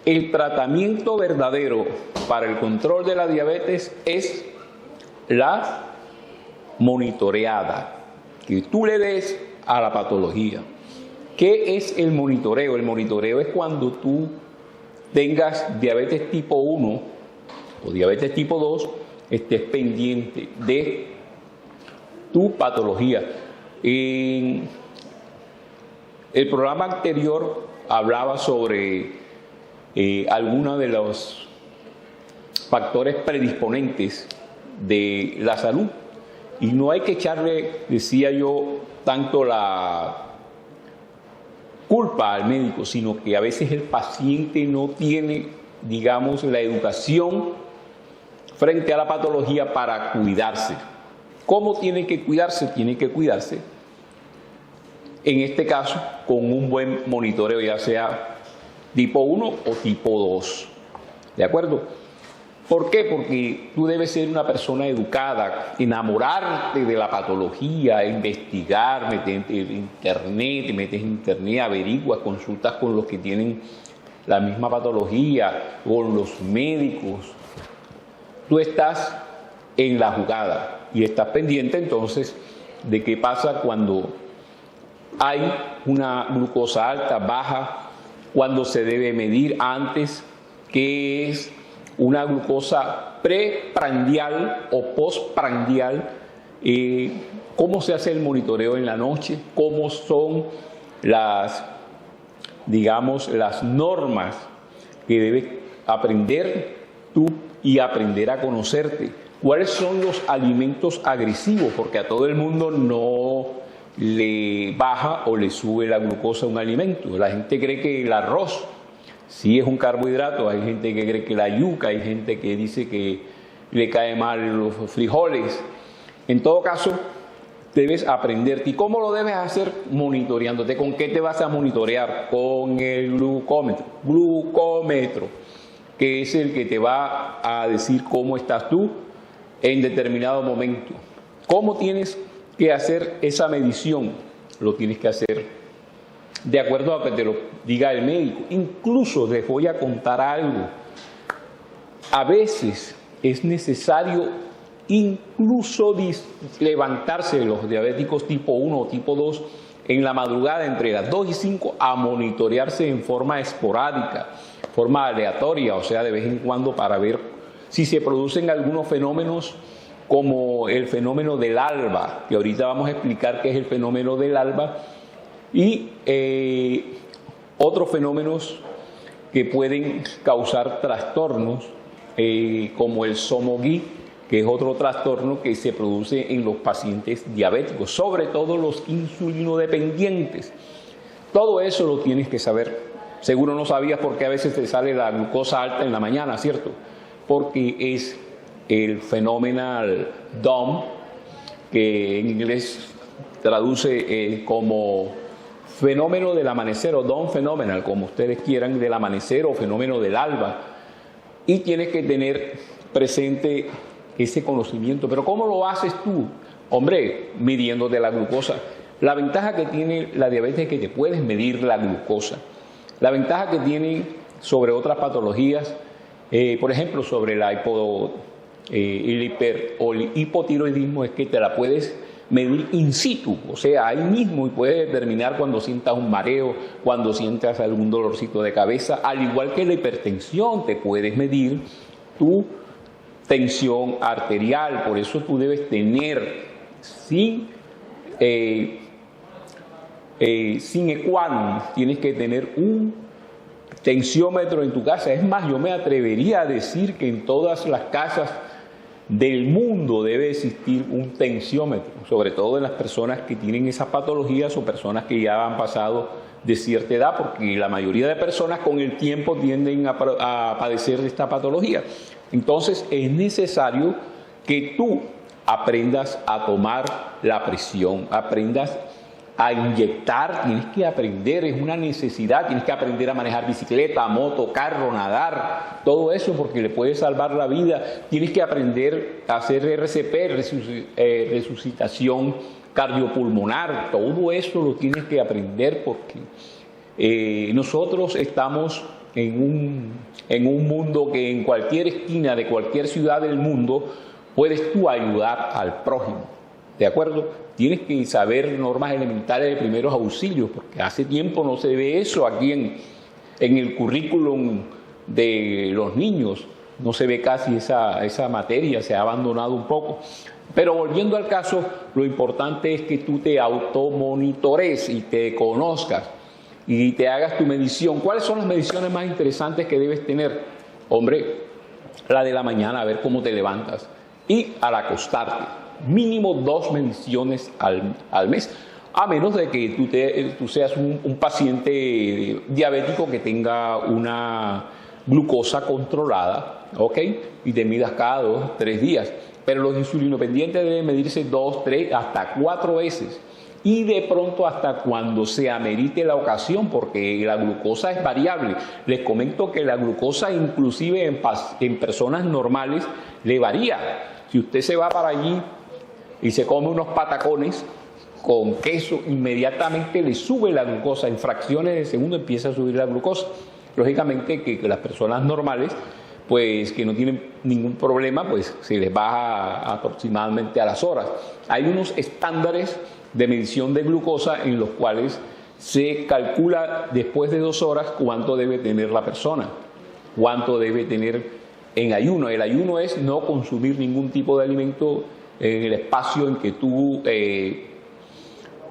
el tratamiento verdadero para el control de la diabetes es la monitoreada, que tú le des a la patología. ¿Qué es el monitoreo? El monitoreo es cuando tú tengas diabetes tipo 1 o diabetes tipo 2, estés pendiente de tu patología. En el programa anterior hablaba sobre algunos de los factores predisponentes de la salud, y no hay que echarle, decía yo, tanto la culpa al médico, sino que a veces el paciente no tiene, digamos, la educación frente a la patología para cuidarse. ¿Cómo tiene que cuidarse? Tiene que cuidarse, en este caso, con un buen monitoreo, ya sea tipo 1 o tipo 2. ¿De acuerdo? ¿Por qué? Porque tú debes ser una persona educada, enamorarte de la patología, investigar, meterte en internet, te metes en internet, averiguas, consultas con los que tienen la misma patología, con los médicos. Tú estás en la jugada y estás pendiente entonces de qué pasa cuando hay una glucosa alta, baja, cuando se debe medir antes, qué es una glucosa preprandial o postprandial, cómo se hace el monitoreo en la noche, cómo son las, digamos, las normas que debes aprender tú y aprender a conocerte. ¿Cuáles son los alimentos agresivos? Porque a todo el mundo no le baja o le sube la glucosa a un alimento. La gente cree que el arroz sí es un carbohidrato, hay gente que cree que la yuca, hay gente que dice que le cae mal los frijoles. En todo caso, debes aprenderte. ¿Y cómo lo debes hacer? Monitoreándote. ¿Con qué te vas a monitorear? Con el glucómetro. Glucómetro, que es el que te va a decir cómo estás tú en determinado momento. ¿Cómo tienes que hacer esa medición? Lo tienes que hacer de acuerdo a que te lo diga el médico. Incluso les voy a contar algo. A veces es necesario incluso levantarse los diabéticos tipo 1 o tipo 2 en la madrugada entre las 2 y 5 a monitorearse en forma esporádica, forma aleatoria, o sea, de vez en cuando, para ver si se producen algunos fenómenos como el fenómeno del alba, que ahorita vamos a explicar qué es el fenómeno del alba, y otros fenómenos que pueden causar trastornos, como el SOMO-GI, que es otro trastorno que se produce en los pacientes diabéticos, sobre todo los insulinodependientes. Todo eso lo tienes que saber. Seguro no sabías por qué a veces te sale la glucosa alta en la mañana, ¿cierto? Porque es el phenomenal DOM, que en inglés traduce como fenómeno del amanecer, o dawn phenomenal, como ustedes quieran, del amanecer o fenómeno del alba. Y tienes que tener presente ese conocimiento. Pero ¿cómo lo haces tú? Hombre, midiéndote la glucosa. La ventaja que tiene la diabetes es que te puedes medir la glucosa. La ventaja que tiene sobre otras patologías, por ejemplo, sobre el hipotiroidismo, es que te la puedes medir in situ, o sea, ahí mismo, y puedes determinar cuando sientas un mareo, cuando sientas algún dolorcito de cabeza. Al igual que la hipertensión, te puedes medir tu tensión arterial. Por eso tú debes tener sin equanum, tienes que tener un tensiómetro en tu casa. Es más, yo me atrevería a decir que en todas las casas del mundo debe existir un tensiómetro, sobre todo en las personas que tienen esas patologías o personas que ya han pasado de cierta edad, porque la mayoría de personas con el tiempo tienden a padecer de esta patología. Entonces es necesario que tú aprendas a tomar la presión, aprendas a inyectar, tienes que aprender, es una necesidad, tienes que aprender a manejar bicicleta, moto, carro, nadar, todo eso, porque le puede salvar la vida. Tienes que aprender a hacer RCP, resucitación cardiopulmonar, todo eso lo tienes que aprender, porque nosotros estamos en un mundo que en cualquier esquina de cualquier ciudad del mundo puedes tú ayudar al prójimo, ¿de acuerdo? Tienes que saber normas elementales de primeros auxilios, porque hace tiempo no se ve eso aquí en el currículum de los niños, no se ve casi esa materia, se ha abandonado un poco. Pero volviendo al caso, lo importante es que tú te automonitores y te conozcas y te hagas tu medición. ¿Cuáles son las mediciones más interesantes que debes tener? Hombre, la de la mañana, a ver cómo te levantas, y al acostarte, mínimo 2 mediciones al mes, a menos de que tú seas un paciente diabético que tenga una glucosa controlada, ¿ok? Y te midas cada 2 o 3 días. Pero los insulinodependientes deben medirse 2, 3, hasta 4 veces. Y de pronto hasta cuando se amerite la ocasión, porque la glucosa es variable. Les comento que la glucosa inclusive en personas normales le varía. Si usted se va para allí y se come unos patacones con queso, inmediatamente le sube la glucosa. En fracciones de segundo empieza a subir la glucosa. Lógicamente que las personas normales, pues que no tienen ningún problema, pues se les baja aproximadamente a las horas. Hay unos estándares de medición de glucosa en los cuales se calcula después de 2 horas cuánto debe tener la persona, cuánto debe tener en ayuno. El ayuno es no consumir ningún tipo de alimento en el espacio en que tú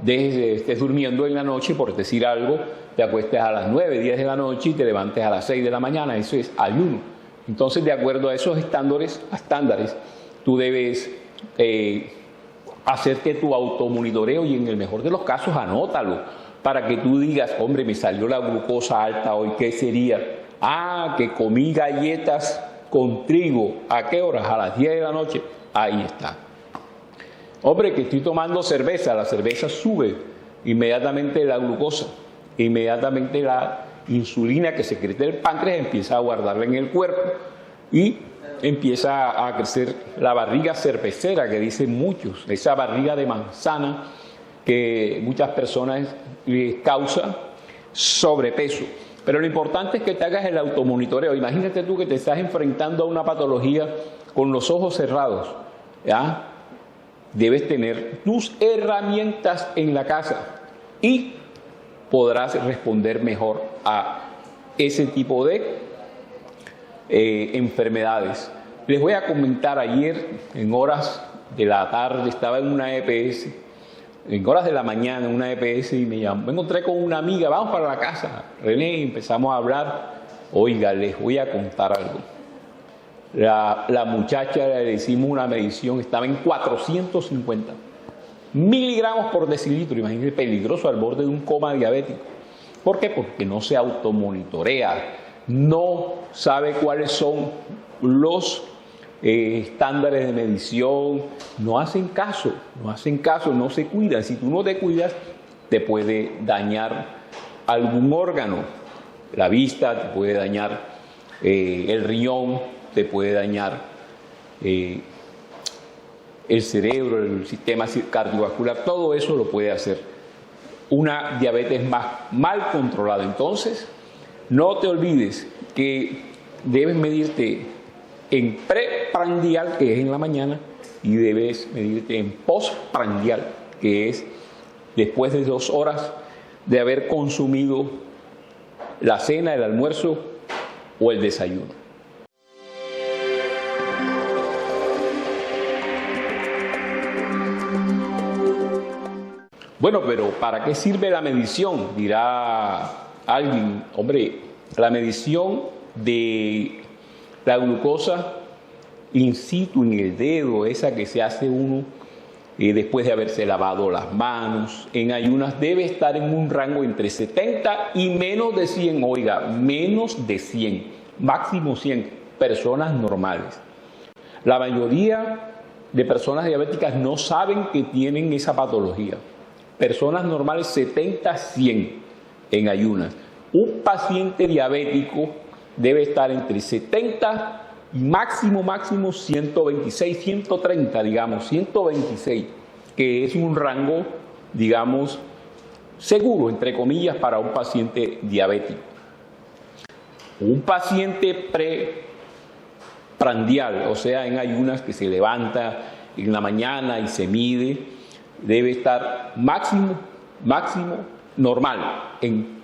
estés durmiendo en la noche, por decir algo, te acuestes a las 9, 10 de la noche y te levantes a las 6 de la mañana, eso es ayuno. Entonces, de acuerdo a esos estándares, tú debes hacerte tu automonitoreo y en el mejor de los casos anótalo para que tú digas, hombre, me salió la glucosa alta hoy, ¿qué sería? Ah, que comí galletas con trigo. ¿A qué horas? A las 10 de la noche. Ahí está. Hombre, que estoy tomando cerveza, la cerveza sube inmediatamente la glucosa, inmediatamente la insulina que secreta el páncreas empieza a guardarla en el cuerpo y empieza a crecer la barriga cervecera que dicen muchos, esa barriga de manzana que muchas personas les causa sobrepeso. Pero lo importante es que te hagas el automonitoreo. Imagínate tú que te estás enfrentando a una patología con los ojos cerrados, ¿ya? Debes tener tus herramientas en la casa y podrás responder mejor a ese tipo de enfermedades. Les voy a comentar, ayer en horas de la tarde estaba en una EPS, en horas de la mañana en una EPS y me encontré con una amiga, vamos para la casa, René, y empezamos a hablar. Oiga, les voy a contar algo. La muchacha le hicimos una medición, estaba en 450 miligramos por decilitro, imagínense, peligroso, al borde de un coma diabético. ¿Por qué? Porque no se automonitorea, no sabe cuáles son los estándares de medición, no hacen caso, no se cuidan. Si tú no te cuidas, te puede dañar algún órgano, la vista, te puede dañar el riñón, te puede dañar el cerebro, el sistema cardiovascular, todo eso lo puede hacer una diabetes mal controlada. Entonces, no te olvides que debes medirte en preprandial, que es en la mañana, y debes medirte en postprandial, que es después de 2 horas de haber consumido la cena, el almuerzo o el desayuno. Bueno, pero ¿para qué sirve la medición? Dirá alguien. Hombre, la medición de la glucosa in situ en el dedo, esa que se hace uno después de haberse lavado las manos, en ayunas, debe estar en un rango entre 70 y menos de 100, oiga, menos de 100, máximo 100, personas normales. La mayoría de personas diabéticas no saben que tienen esa patología. Personas normales 70-100 en ayunas. Un paciente diabético debe estar entre 70 y máximo 126, 130, digamos, 126, que es un rango, digamos, seguro, entre comillas, para un paciente diabético. Un paciente preprandial, o sea, en ayunas, que se levanta en la mañana y se mide, debe estar máximo normal en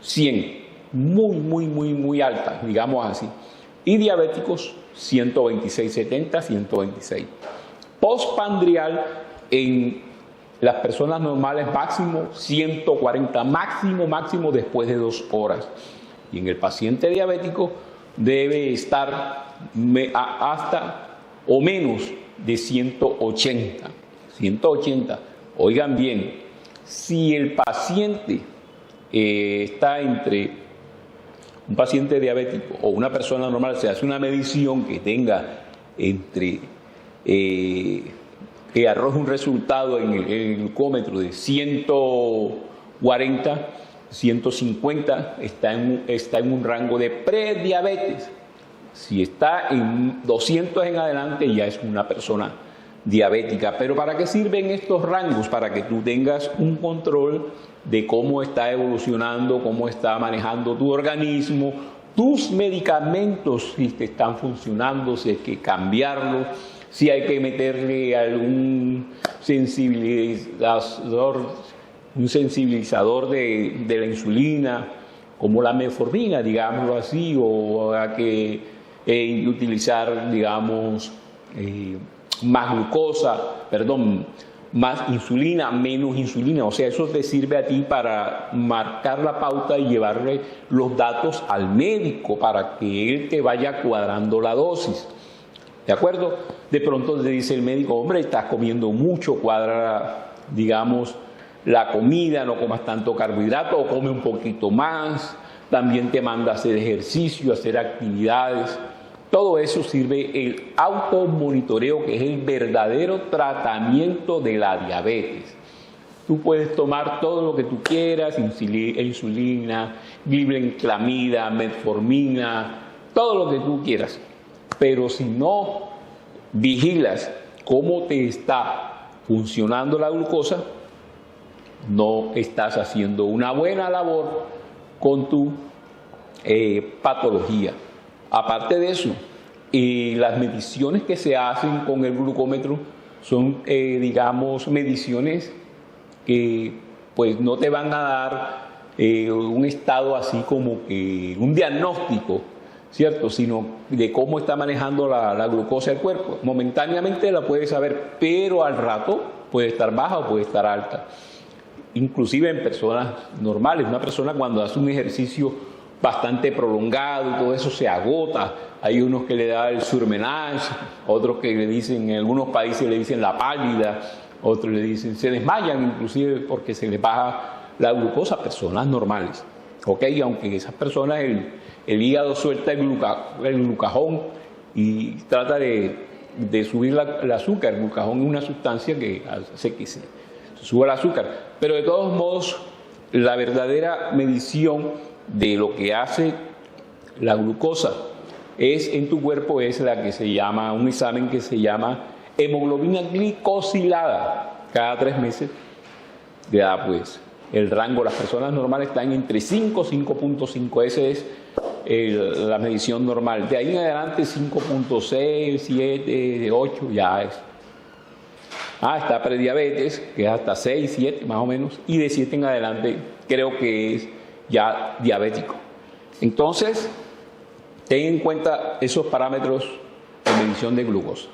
100, muy alta, digamos así. Y diabéticos 126, 70, 126. Postpandrial en las personas normales máximo 140, máximo después de 2 horas. Y en el paciente diabético debe estar hasta o menos de 180. 180. Oigan bien, si el paciente está entre un paciente diabético o una persona normal, se hace una medición que tenga entre que arroje un resultado en el glucómetro de 140, 150, está en un rango de prediabetes. Si está en 200 en adelante, ya es una persona diabética. Pero ¿para qué sirven estos rangos? Para que tú tengas un control de cómo está evolucionando, cómo está manejando tu organismo, tus medicamentos, si te están funcionando, si hay que cambiarlos, si hay que meterle algún sensibilizador de la insulina, como la metformina, digámoslo así, o hay que utilizar, digamos, más insulina, menos insulina. O sea, eso te sirve a ti para marcar la pauta y llevarle los datos al médico para que él te vaya cuadrando la dosis. ¿De acuerdo? De pronto te dice el médico, hombre, estás comiendo mucho, cuadra, digamos, la comida, no comas tanto carbohidrato o come un poquito más. También te manda a hacer ejercicio, a hacer actividades. Todo eso sirve el automonitoreo, que es el verdadero tratamiento de la diabetes. Tú puedes tomar todo lo que tú quieras, insulina, glibenclamida, metformina, todo lo que tú quieras. Pero si no vigilas cómo te está funcionando la glucosa, no estás haciendo una buena labor con tu patología. Aparte de eso, las mediciones que se hacen con el glucómetro son, digamos, mediciones que pues no te van a dar un estado así como que un diagnóstico, ¿cierto? Sino de cómo está manejando la glucosa del cuerpo. Momentáneamente la puedes saber, pero al rato puede estar baja o puede estar alta. Inclusive en personas normales, una persona cuando hace un ejercicio bastante prolongado y todo eso se agota. Hay unos que le da el surmenage, otros que le dicen, en algunos países le dicen la pálida, otros le dicen, se desmayan inclusive porque se les baja la glucosa a personas normales. ¿Ok? Aunque esas personas el hígado suelta el glucagón y trata de subir el azúcar. El glucagón es una sustancia que hace que se suba el azúcar. Pero de todos modos, la verdadera medición de lo que hace la glucosa en tu cuerpo es la que se llama, un examen que se llama hemoglobina glicosilada. Cada 3 meses ya pues el rango, las personas normales están entre 5 y 5.5, ese es la medición normal. De ahí en adelante 5.6, 7, 8 ya es. Está prediabetes, que es hasta 6, 7 más o menos, y de 7 en adelante creo que es ya diabético. Entonces, ten en cuenta esos parámetros de medición de glucosa.